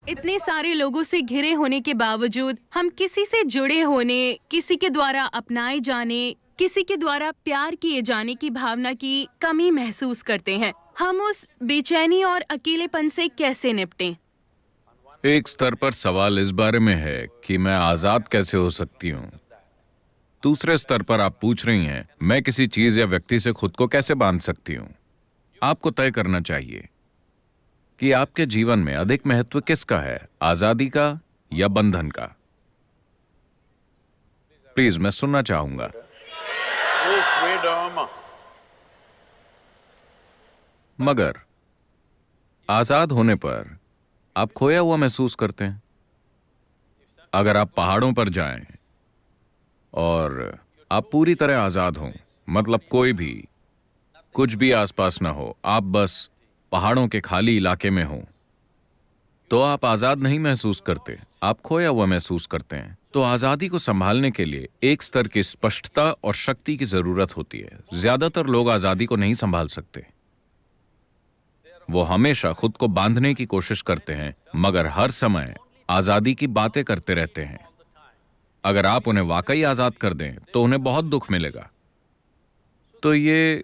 इतने सारे लोगों से घिरे होने के बावजूद हम किसी से जुड़े होने, किसी के द्वारा अपनाए जाने, किसी के द्वारा प्यार किए जाने की भावना की कमी महसूस करते हैं। हम उस बेचैनी और अकेलेपन से कैसे निपटें? एक स्तर पर सवाल इस बारे में है कि मैं आजाद कैसे हो सकती हूँ। दूसरे स्तर पर आप पूछ रही हैं, मैं किसी चीज या व्यक्ति से खुद को कैसे बांध सकती हूँ। आपको तय करना चाहिए कि आपके जीवन में अधिक महत्व किसका है, आजादी का या बंधन का। प्लीज, मैं सुनना चाहूंगा। मगर आजाद होने पर आप खोया हुआ महसूस करते हैं। अगर आप पहाड़ों पर जाएं और आप पूरी तरह आजाद हों, मतलब कोई भी कुछ भी आसपास ना हो, आप बस पहाड़ों के खाली इलाके में हो, तो आप आजाद नहीं महसूस करते, आप खोया हुआ महसूस करते हैं। तो आजादी को संभालने के लिए एक स्तर की स्पष्टता और शक्ति की जरूरत होती है। ज्यादातर लोग आजादी को नहीं संभाल सकते। वो हमेशा खुद को बांधने की कोशिश करते हैं, मगर हर समय आजादी की बातें करते रहते हैं। अगर आप उन्हें वाकई आजाद कर दें तो उन्हें बहुत दुख मिलेगा। तो ये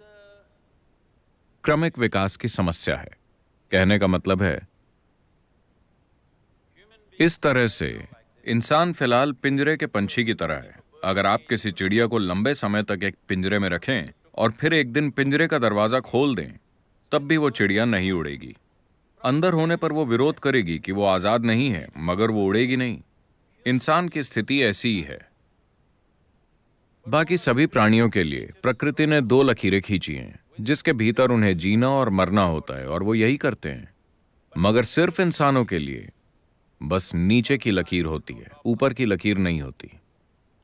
क्रमिक विकास की समस्या है। कहने का मतलब है, इस तरह से इंसान फिलहाल पिंजरे के पंछी की तरह है। अगर आप किसी चिड़िया को लंबे समय तक एक पिंजरे में रखें और फिर एक दिन पिंजरे का दरवाजा खोल दें, तब भी वो चिड़िया नहीं उड़ेगी। अंदर होने पर वो विरोध करेगी कि वो आजाद नहीं है, मगर वो उड़ेगी नहीं। इंसान की स्थिति ऐसी ही है। बाकी सभी प्राणियों के लिए प्रकृति ने दो लकीरें खींची हैं, जिसके भीतर उन्हें जीना और मरना होता है, और वो यही करते हैं। मगर सिर्फ इंसानों के लिए बस नीचे की लकीर होती है, ऊपर की लकीर नहीं होती।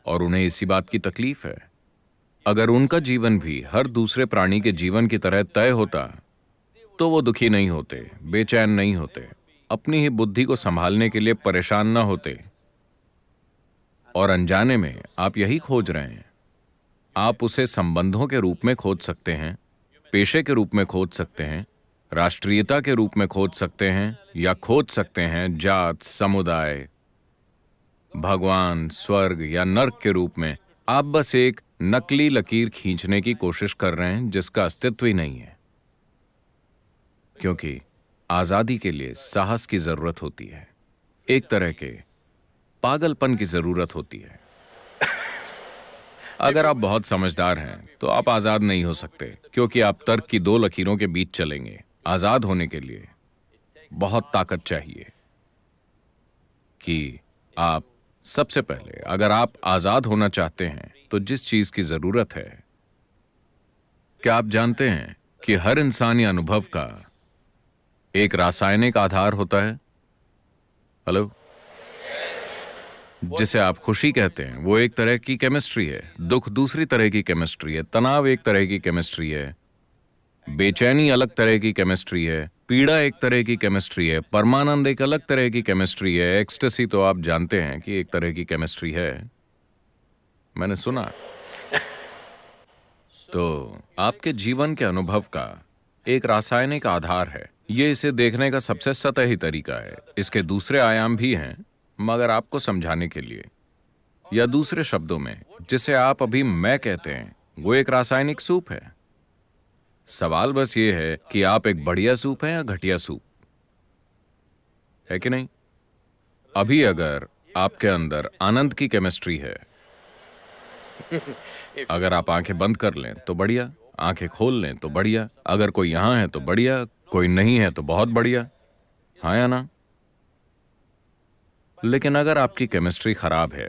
और उन्हें इसी बात की तकलीफ है। अगर उनका जीवन भी हर दूसरे प्राणी के जीवन की तरह तय होता तो वो दुखी नहीं होते, बेचैन नहीं होते, अपनी ही बुद्धि को संभालने के लिए परेशान ना होते। और अनजाने में आप यही खोज रहे हैं। आप उसे संबंधों के रूप में खोज सकते हैं, पेशे के रूप में खोज सकते हैं, राष्ट्रीयता के रूप में खोज सकते हैं, या खोज सकते हैं जात, समुदाय, भगवान, स्वर्ग या नर्क के रूप में। आप बस एक नकली लकीर खींचने की कोशिश कर रहे हैं जिसका अस्तित्व ही नहीं है। क्योंकि आजादी के लिए साहस की जरूरत होती है, एक तरह के पागलपन की जरूरत होती है। अगर आप बहुत समझदार हैं तो आप आजाद नहीं हो सकते, क्योंकि आप तर्क की दो लकीरों के बीच चलेंगे। आजाद होने के लिए बहुत ताकत चाहिए। कि आप सबसे पहले, अगर आप आजाद होना चाहते हैं तो जिस चीज की जरूरत है, क्या आप जानते हैं कि हर इंसानी अनुभव का एक रासायनिक आधार होता है? हेलो? जिसे आप खुशी कहते हैं, वो एक तरह की केमिस्ट्री है, दुख दूसरी तरह की केमिस्ट्री है, तनाव एक तरह की केमिस्ट्री है, बेचैनी अलग तरह की केमिस्ट्री है, पीड़ा एक तरह की केमिस्ट्री है, परमानंद एक अलग तरह की केमिस्ट्री है, एक्सटेसी तो आप जानते हैं कि एक तरह की केमिस्ट्री है, मैंने सुना। तो आपके जीवन के अनुभव का एक रासायनिक आधार है। ये इसे देखने का सबसे सतही तरीका है। इसके दूसरे आयाम भी हैं, मगर आपको समझाने के लिए, या दूसरे शब्दों में, जिसे आप अभी मैं कहते हैं, वो एक रासायनिक सूप है। सवाल बस ये है कि आप एक बढ़िया सूप है या घटिया सूप, है कि नहीं? अभी अगर आपके अंदर आनंद की केमिस्ट्री है, अगर आप आंखें बंद कर लें तो बढ़िया, आंखें खोल लें तो बढ़िया, अगर कोई यहां है तो बढ़िया, कोई नहीं है तो बहुत बढ़िया, हाँ या ना? लेकिन अगर आपकी केमिस्ट्री खराब है,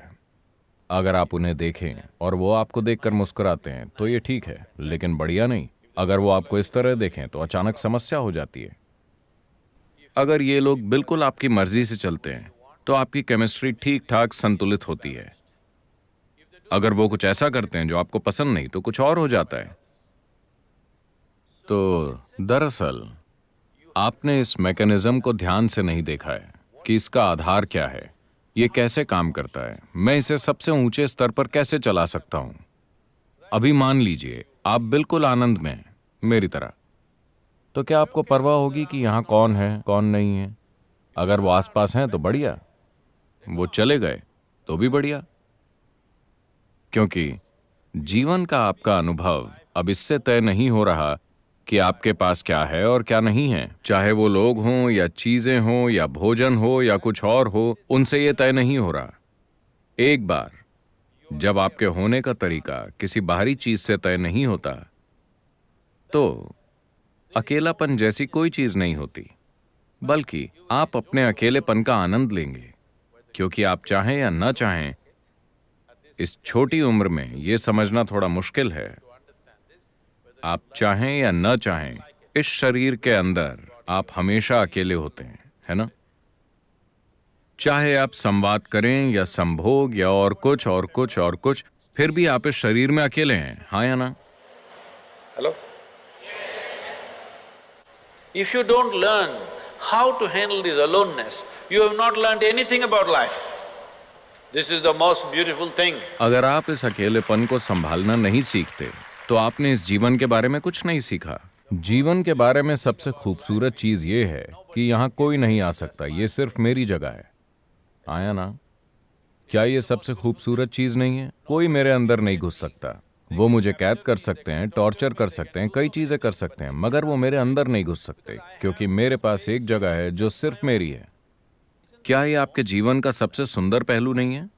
अगर आप उन्हें देखें और वो आपको देखकर मुस्कुराते हैं तो ये ठीक है, लेकिन बढ़िया नहीं। अगर वो आपको इस तरह देखें तो अचानक समस्या हो जाती है। अगर ये लोग बिल्कुल आपकी मर्जी से चलते हैं तो आपकी केमिस्ट्री ठीक ठाक संतुलित होती है। अगर वो कुछ ऐसा करते हैं जो आपको पसंद नहीं, तो कुछ और हो जाता है। तो दरअसल आपने इस मैकेनिज्म को ध्यान से नहीं देखा है कि इसका आधार क्या है, ये कैसे काम करता है, मैं इसे सबसे ऊंचे स्तर पर कैसे चला सकता हूं। अभी मान लीजिए आप बिल्कुल आनंद में हैं, मेरी तरह, तो क्या आपको परवाह होगी कि यहां कौन है कौन नहीं है? अगर वो आसपास हैं तो बढ़िया, वो चले गए तो भी बढ़िया, क्योंकि जीवन का आपका अनुभव अब इससे तय नहीं हो रहा कि आपके पास क्या है और क्या नहीं है। चाहे वो लोग हों या चीजें हों या भोजन हो या कुछ और हो, उनसे ये तय नहीं हो रहा। एक बार जब आपके होने का तरीका किसी बाहरी चीज से तय नहीं होता, तो अकेलापन जैसी कोई चीज नहीं होती, बल्कि आप अपने अकेलेपन का आनंद लेंगे, क्योंकि आप चाहें या न चाहें, इस छोटी उम्र में यह समझना थोड़ा मुश्किल है, आप चाहें या न चाहें, इस शरीर के अंदर आप हमेशा अकेले होते हैं, है ना? चाहे आप संवाद करें या संभोग या और कुछ और कुछ और कुछ, फिर भी आप इस शरीर में अकेले हैं, हाँ या ना? Hello? If you don't learn how to handle this aloneness, you have not learned anything about life. This is the most beautiful thing. अगर आप इस अकेलेपन को संभालना नहीं सीखते, तो आपने इस जीवन के बारे में कुछ नहीं सीखा। जीवन के बारे में सबसे खूबसूरत चीज ये है कि यहाँ कोई नहीं आ सकता, ये सिर्फ मेरी जगह है, आया ना? क्या ये सबसे खूबसूरत चीज नहीं है? कोई मेरे अंदर नहीं घुस सकता। वो मुझे कैद कर सकते हैं, टॉर्चर कर सकते हैं, कई चीजें कर सकते हैं, मगर वो मेरे अंदर नहीं घुस सकते, क्योंकि मेरे पास एक जगह है जो सिर्फ मेरी है। क्या ये आपके जीवन का सबसे सुंदर पहलू नहीं है?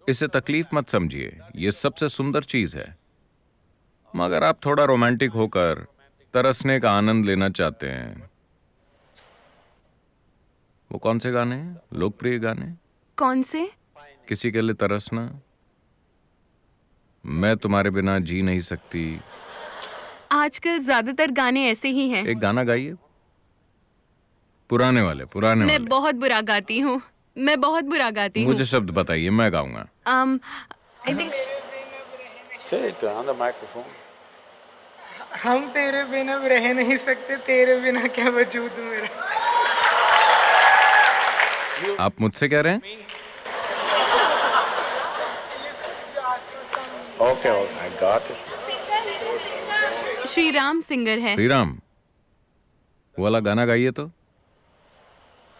इसे तकलीफ मत समझिए, ये सबसे सुंदर चीज है। मगर आप थोड़ा रोमांटिक होकर तरसने का आनंद लेना चाहते हैं। वो कौन से गाने हैं? लोकप्रिय गाने? कौन से? किसी के लिए तरसना, मैं तुम्हारे बिना जी नहीं सकती। आजकल ज्यादातर गाने ऐसे ही हैं। एक गाना गाइए, पुराने वाले मैं वाले। बहुत बुरा गाती हूँ, मैं बहुत बुरा गाती हूँ। मुझे शब्द बताइए, मैं गाऊंगा। I think Say it on the microphone. हम तेरे बिना रह नहीं सकते, तेरे बिना क्या वजूद मेरा। आप मुझसे कह रहे हैं? Okay, I got it. Shri Ram singer है। श्री राम वो वाला गाना गाइए तो।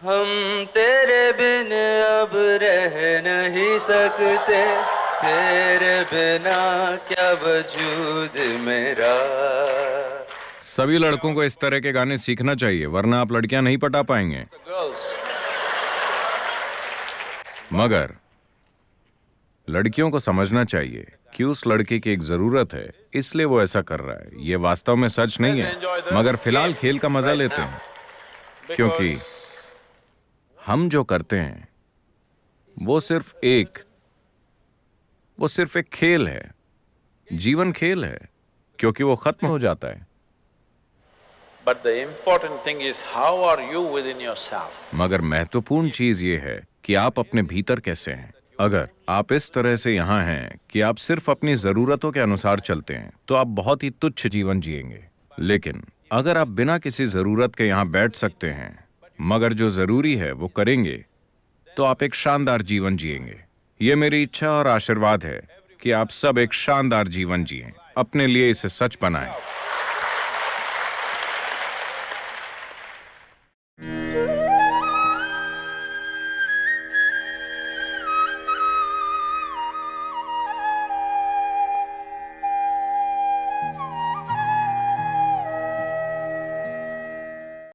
हम तेरे बिन अब रह नहीं सकते, तेरे बिना क्या वजूद मेरा। सभी लड़कों को इस तरह के गाने सीखना चाहिए, वरना आप लड़कियां नहीं पटा पाएंगे। Girls, मगर लड़कियों को समझना चाहिए कि उस लड़के की एक जरूरत है, इसलिए वो ऐसा कर रहा है। ये वास्तव में सच नहीं है, मगर फिलहाल खेल का मजा लेते हैं, क्योंकि हम जो करते हैं वो सिर्फ एक खेल है। जीवन खेल है, क्योंकि वो खत्म हो जाता है। but the important thing is how are you within yourself? मगर महत्वपूर्ण चीज ये है कि आप अपने भीतर कैसे हैं। अगर आप इस तरह से यहाँ हैं कि आप सिर्फ अपनी जरूरतों के अनुसार चलते हैं, तो आप बहुत ही तुच्छ जीवन जिएंगे। लेकिन अगर आप बिना किसी जरूरत के यहाँ बैठ सकते हैं, मगर जो जरूरी है वो करेंगे, तो आप एक शानदार जीवन जिएंगे। ये मेरी इच्छा और आशीर्वाद है कि आप सब एक शानदार जीवन जिएं, अपने लिए इसे सच बनाएं।